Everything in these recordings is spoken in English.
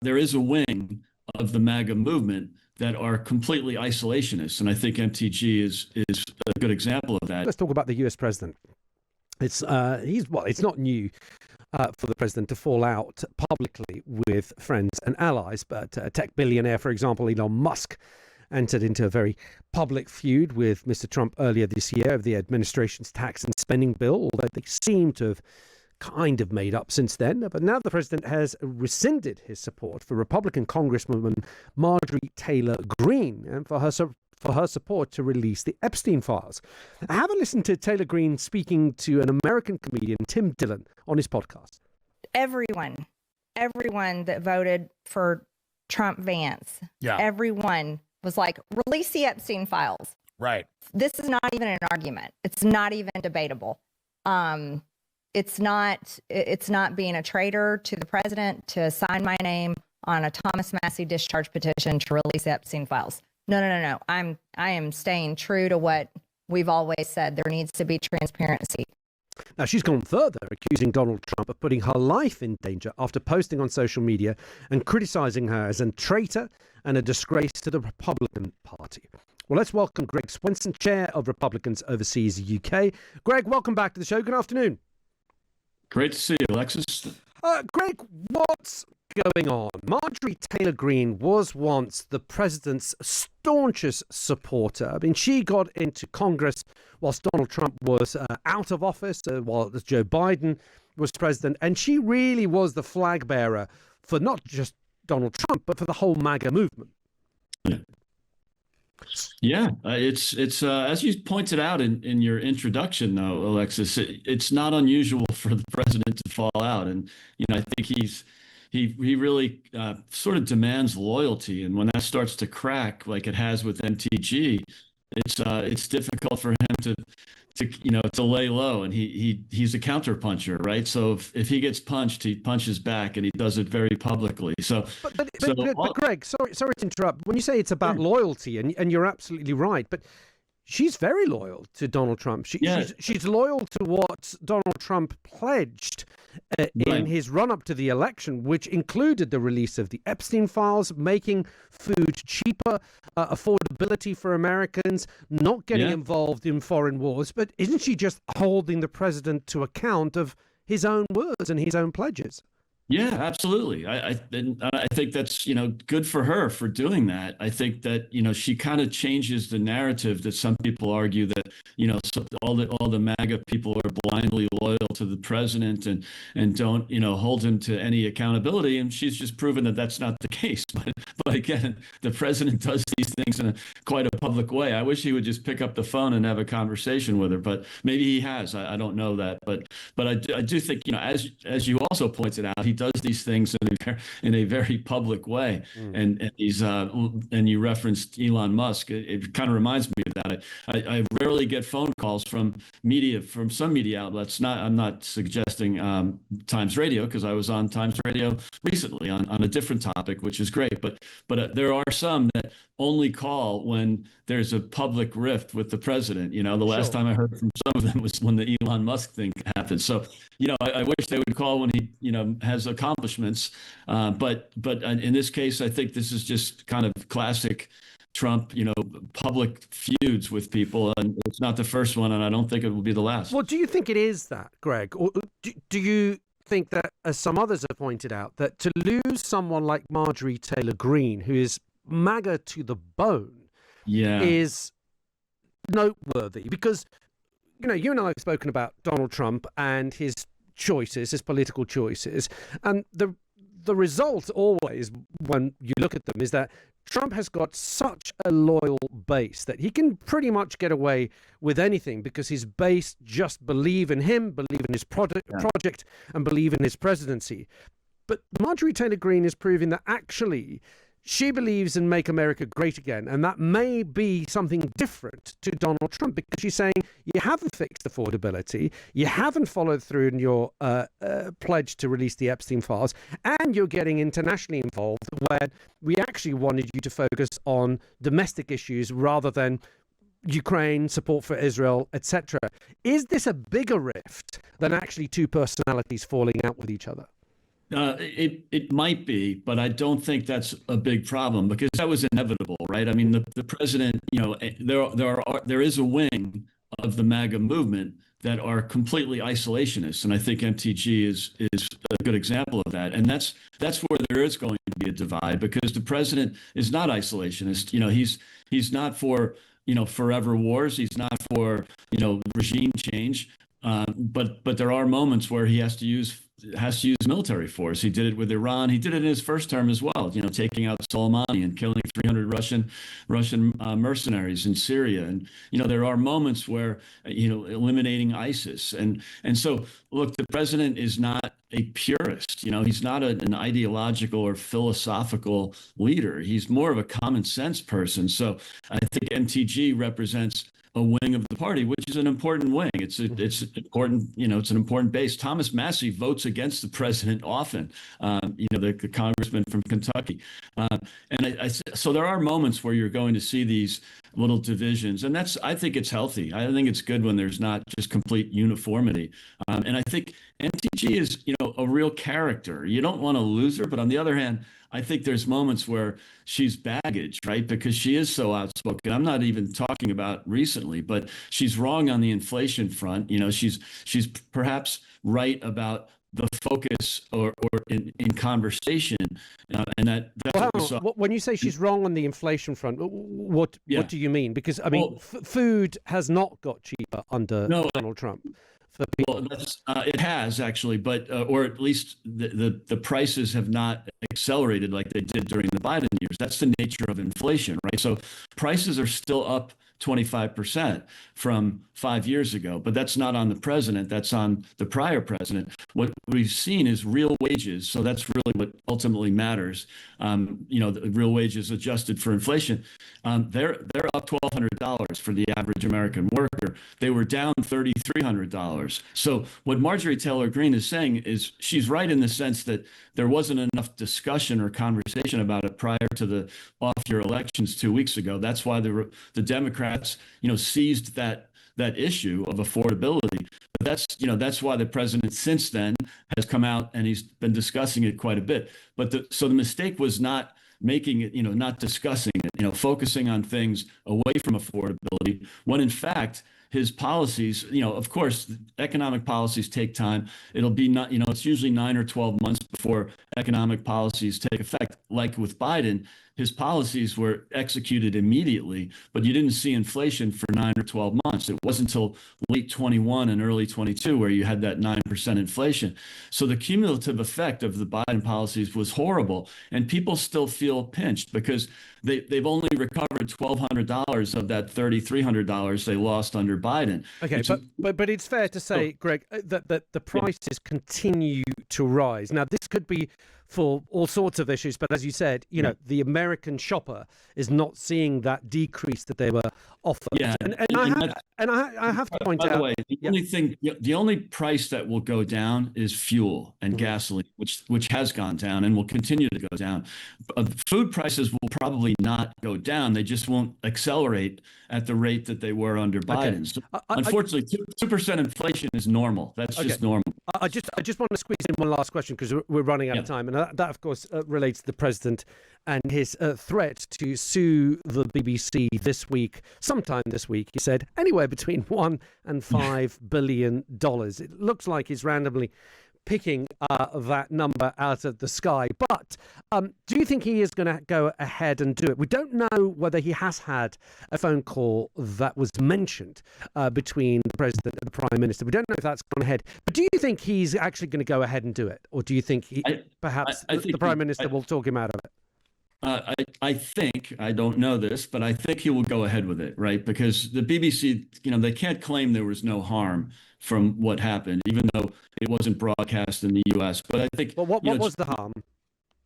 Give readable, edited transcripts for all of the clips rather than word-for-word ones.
there is a wing of the MAGA movement that are completely isolationist, and I think MTG is a good example of that. Let's talk about the U.S. president. It's it's not new for the president to fall out publicly with friends and allies, but tech billionaire, for example, Elon Musk, entered into a very public feud with Mr. Trump earlier this year of the administration's tax and spending bill, although they seem to have kind of made up since then. But now the president has rescinded his support for Republican Congresswoman Marjorie Taylor Greene and for her support to release the Epstein files. Have a listen to Taylor Greene speaking to an American comedian, Tim Dillon, on his podcast. Everyone that voted for Trump Vance, everyone was like, release the Epstein files. Right. This is not even an argument. It's not even debatable. It's not being a traitor to the president to sign my name on a Thomas Massie discharge petition to release the Epstein files. No. I am staying true to what we've always said. There needs to be transparency. Now, she's gone further, accusing Donald Trump of putting her life in danger after posting on social media and criticizing her as a traitor and a disgrace to the Republican Party. Well, let's welcome Greg Swenson, chair of Republicans Overseas UK. Greg, welcome back to the show. Good afternoon. Great to see you, Alexis. Greg, what's going on? Marjorie Taylor Greene was once the president's staunchest supporter. I mean, she got into Congress whilst Donald Trump was out of office, while Joe Biden was president, and she really was the flag bearer for not just Donald Trump, but for the whole MAGA movement. Yeah, it's as you pointed out in your introduction, though, Alexis, it's not unusual for the president to fall out, and I think he really sort of demands loyalty, and when that starts to crack, like it has with MTG, it's difficult for him to lay low, and he's a counterpuncher, right? So if he gets punched, he punches back, and he does it very publicly. But Greg, sorry to interrupt. When you say it's about loyalty, and you're absolutely right, but she's very loyal to Donald Trump. She's loyal to what Donald Trump pledged in his run-up to the election, which included the release of the Epstein files, making food cheaper, affordability for Americans, not getting involved in foreign wars. But isn't she just holding the president to account of his own words and his own pledges? Yeah, absolutely. I think that's, good for her for doing that. I think that, she kind of changes the narrative that some people argue that, so all the MAGA people are blindly loyal to the president and don't, hold him to any accountability. And she's just proven that that's not the case. But again, the president does these things in quite a public way. I wish he would just pick up the phone and have a conversation with her, but maybe he has. I don't know that. But I do think, as you also pointed out, he does these things in a very public way, and you referenced Elon Musk. It kind of reminds me of that. I rarely get phone calls from some media outlets. I'm not suggesting Times Radio, because I was on Times Radio recently on a different topic, which is great. But there are some that only call when there's a public rift with the president. The last time I heard from some of them was when the Elon Musk thing happened. So, I wish they would call when he, has accomplishments. But in this case, I think this is just kind of classic Trump, public feuds with people. And it's not the first one, and I don't think it will be the last. Well, do you think it is that, Greg? Or do you think that, as some others have pointed out, that to lose someone like Marjorie Taylor Greene, who is MAGA to the bone, is noteworthy? Because, you and I have spoken about Donald Trump and his choices, his political choices, and the result always, when you look at them, is that Trump has got such a loyal base that he can pretty much get away with anything, because his base just believe in him, believe in his project, and believe in his presidency. But Marjorie Taylor Greene is proving that actually she believes in Make America Great Again, and that may be something different to Donald Trump, because she's saying you haven't fixed affordability, you haven't followed through in your pledge to release the Epstein files, and you're getting internationally involved, where we actually wanted you to focus on domestic issues rather than Ukraine, support for Israel, etc. Is this a bigger rift than actually two personalities falling out with each other? It might be, but I don't think that's a big problem because that was inevitable, right? I mean, the president, there is a wing of the MAGA movement that are completely isolationist, and I think MTG is a good example of that. And that's where there is going to be a divide because the president is not isolationist. He's not for forever wars. He's not for regime change. But there are moments where he has to use military force. He did it with Iran. He did it in his first term as well. Taking out Soleimani and killing 300 Russian mercenaries in Syria. And there are moments where eliminating ISIS. And so look, the president is not a purist. He's not an ideological or philosophical leader. He's more of a common sense person. So I think MTG represents a wing of the party, which is an important wing. It's important, it's an important base. Thomas Massie votes against the president often, the congressman from Kentucky. So there are moments where you're going to see these little divisions, and I think it's healthy. I think it's good when there's not just complete uniformity. And I think MTG is, a real character. You don't want to lose her, but on the other hand, I think there's moments where she's baggage, right? Because she is so outspoken. I'm not even talking about recently, but she's wrong on the inflation front. She's perhaps right about the focus or in conversation, and that's what we saw. When you say she's wrong on the inflation front, what do you mean? Because I mean, food has not got cheaper under Donald Trump. Well, it has actually, but or at least the prices have not accelerated like they did during the Biden years. That's the nature of inflation, right? So prices are still up 25% from 5 years ago, but that's not on the president. That's on the prior president. What we've seen is real wages. So that's really what ultimately matters. The real wages adjusted for inflation. They're up $1,200 for the average American worker. They were down $3,300. So what Marjorie Taylor Greene is saying is she's right in the sense that there wasn't enough discussion or conversation about it prior to the off-year elections 2 weeks ago. That's why the Democrats, seized that issue of affordability. But that's why the president since then has come out and he's been discussing it quite a bit. But so the mistake was not making it, not discussing it, focusing on things away from affordability, when in fact his policies, of course, economic policies take time. It'll be not, it's usually 9 or 12 months before economic policies take effect. Like with Biden, his policies were executed immediately, but you didn't see inflation for 9 or 12 months. It wasn't until late 21 and early 22 where you had that 9% inflation. So the cumulative effect of the Biden policies was horrible, and people still feel pinched because they've only recovered $1,200 of that $3,300 they lost under Biden. Okay, but it's fair to say, Greg, that the prices continue to rise. Now, this could be for all sorts of issues, but as you said, the American shopper is not seeing that decrease that they were offered. Yeah, and I have to point out. By the way, the only price that will go down is fuel and gasoline, which has gone down and will continue to go down. Food prices will probably not go down; they just won't accelerate at the rate that they were under Biden. So, unfortunately, 2% inflation is normal. That's just normal. I just want to squeeze in one last question because we're running out of time, and that of course relates to the president and his threat to sue the BBC sometime this week. He said anywhere between $1 and $5 billion. It looks like he's randomly picking that number out of the sky. But do you think he is going to go ahead and do it? We don't know whether he has had a phone call that was mentioned between the president and the prime minister. We don't know if that's gone ahead. But do you think he's actually going to go ahead and do it? Or do you think the prime minister will talk him out of it? I think, I don't know this, but I think he will go ahead with it, right? Because the BBC, they can't claim there was no harm from what happened, even though it wasn't broadcast in the U.S. But I think... Well, what was the harm?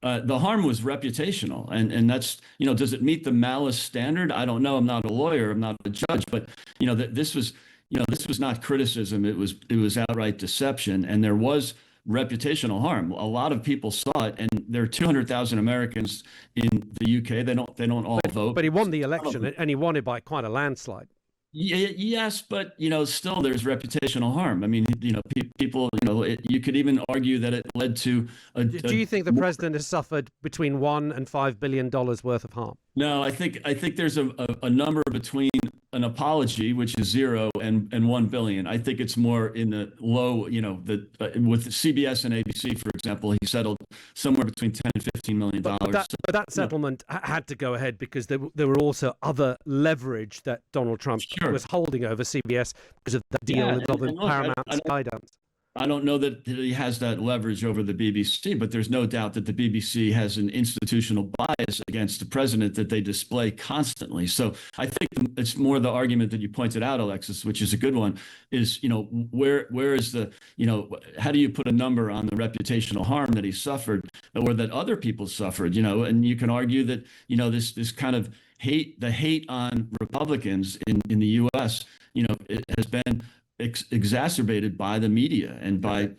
The harm was reputational. And that's, does it meet the malice standard? I don't know. I'm not a lawyer. I'm not a judge. But, this was not criticism. It was outright deception. And there was reputational harm. A lot of people saw it, and there are 200,000 Americans in the UK. They don't all vote. But he won the election, and he won it by quite a landslide. Yes, but still there's reputational harm. I mean, people, you could even argue that it led to Do you think the president has suffered between $1 and $5 billion worth of harm? No, I think there's a number between an apology, which is 0, and 1 billion. I think it's more in the low, with CBS and ABC, for example, he settled somewhere between 10 and 15 million dollars. But that settlement had to go ahead because there were also other leverage that Donald Trump was holding over CBS because of the deal involving Paramount Skydance. I don't know that he has that leverage over the BBC, but there's no doubt that the BBC has an institutional bias against the president that they display constantly. So I think it's more the argument that you pointed out, Alexis, which is a good one, is, where is the, how do you put a number on the reputational harm that he suffered or that other people suffered, and you can argue that, this kind of hate on Republicans in the U.S., it has been exacerbated by the media and by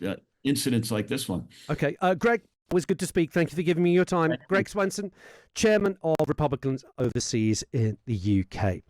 incidents like this one. Okay. Greg, always good to speak. Thank you for giving me your time. Greg Swenson, chairman of Republicans overseas in the UK.